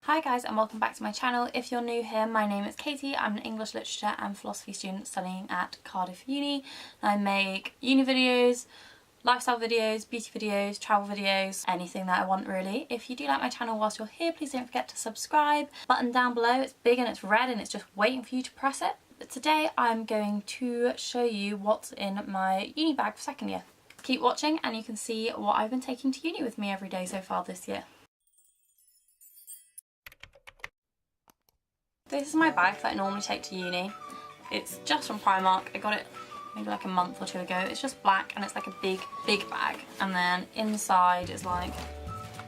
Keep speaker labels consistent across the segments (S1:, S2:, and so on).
S1: Hi guys and welcome back to my channel. If you're new here, my name is Katie. I'm an English literature and philosophy student studying at Cardiff Uni. I make uni videos, lifestyle videos, beauty videos, travel videos, anything that I want really. If you do like my channel whilst you're here, please don't forget to subscribe. Button down below, it's big and it's red and it's just waiting for you to press it. But today I'm going to show you what's in my uni bag for second year. Keep watching and you can see what I've been taking to uni with me every day so far this year. This is my bag that I normally take to uni. It's just from Primark. I got it maybe like a month or two ago. It's just black and it's like a big bag. And then inside is like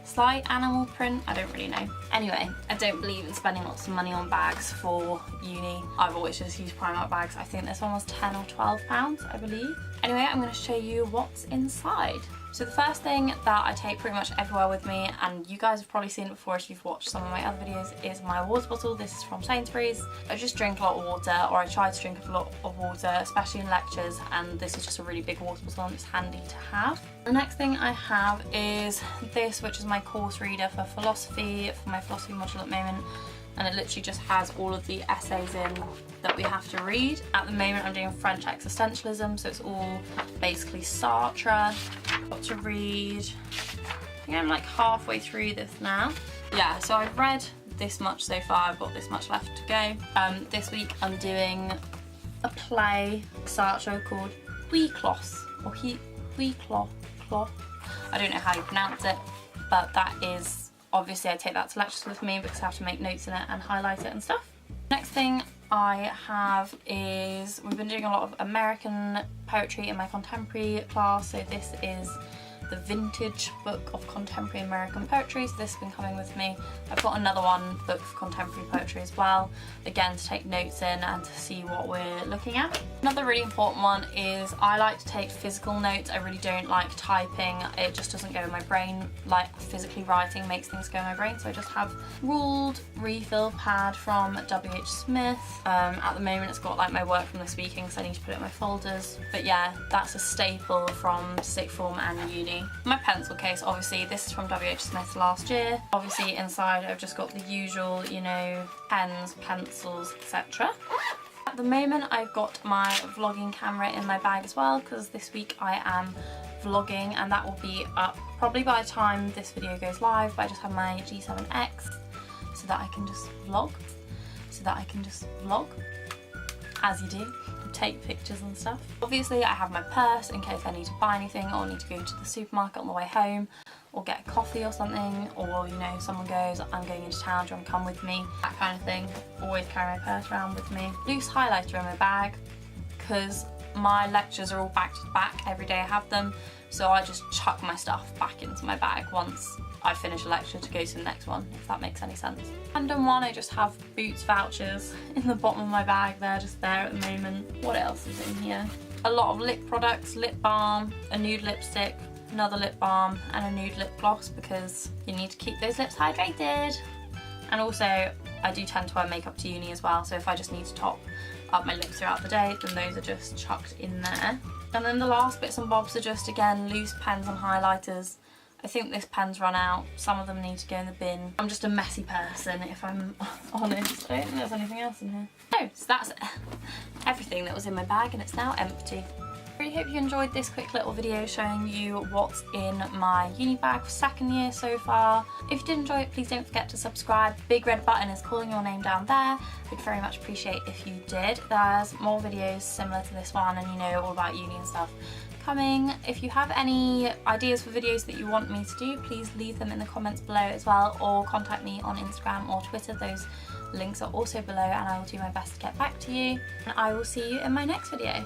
S1: slight animal print. I don't really know. Anyway, I don't believe in spending lots of money on bags for uni. I've always just used Primark bags. I think this one was £10 or £12, I believe. Anyway, I'm going to show you what's inside. So the first thing that I take pretty much everywhere with me, and you guys have probably seen it before if you've watched some of my other videos, is my water bottle. This is from Sainsbury's. I just drink a lot of water, or I try to drink a lot of water, especially in lectures, and this is just a really big water bottle and it's handy to have. The next thing I have is this, which is my course reader for philosophy, for my philosophy module at the moment. And it literally just has all of the essays in that we have to read. At the moment I'm doing French existentialism, so it's all basically Sartre. Got to read, I think I'm like halfway through this now. Yeah, so I've read this much so far, I've got this much left to go. This week I'm doing a play, Sartre, called Huis or Huis. I don't know how you pronounce it, but that is, obviously I take that to lectures with me because I have to make notes in it and highlight it and stuff. Next thing I have is, we've been doing a lot of American poetry in my contemporary class, so this is the Vintage Book of Contemporary American Poetry, so this has been coming with me. I've got another one, book for contemporary poetry as well, again to take notes in and to see what we're looking at. Another really important one is I like to take physical notes. I really don't like typing, it just doesn't go in my brain. Like physically writing makes things go in my brain, so I just have ruled refill pad from WH Smith. At the moment it's got like my work from this weekend because I need to put it in my folders, but yeah, that's a staple from sixth form and uni. My pencil case, obviously this is from WH Smith last year. Obviously inside I've just got the usual, you know, pens, pencils, etc. At the moment I've got my vlogging camera in my bag as well because this week I am vlogging and that will be up probably by the time this video goes live, but I just have my G7X so that I can just vlog. As you do, take pictures and stuff. Obviously I have my purse in case I need to buy anything or need to go to the supermarket on the way home or get a coffee or something, or you know, someone goes, I'm going into town, do you want to come with me? That kind of thing. Always carry my purse around with me. Loose highlighter in my bag because my lectures are all back to back, every day I have them, so I just chuck my stuff back into my bag once I finish a lecture to go to the next one, if that makes any sense. Random one, I just have Boots vouchers in the bottom of my bag. They're just there at the moment. What else is in here? A lot of lip products, lip balm, a nude lipstick, another lip balm and a nude lip gloss because you need to keep those lips hydrated. And also I do tend to wear makeup to uni as well, so if I just need to top up my lips throughout the day, then those are just chucked in there. And then the last bits and bobs are just, again, loose pens and highlighters. I think this pen's run out, some of them need to go in the bin. I'm just a messy person if I'm honest. I don't think there's anything else in here. No, so that's everything that was in my bag and it's now empty. I really hope you enjoyed this quick little video showing you what's in my uni bag for second year so far. If you did enjoy it, please don't forget to subscribe. Big red button is calling your name down there. I'd very much appreciate if you did. There's more videos similar to this one and you know, all about uni and stuff coming. If you have any ideas for videos that you want me to do, please leave them in the comments below as well, or contact me on Instagram or Twitter. Those links are also below and I will do my best to get back to you. And I will see you in my next video.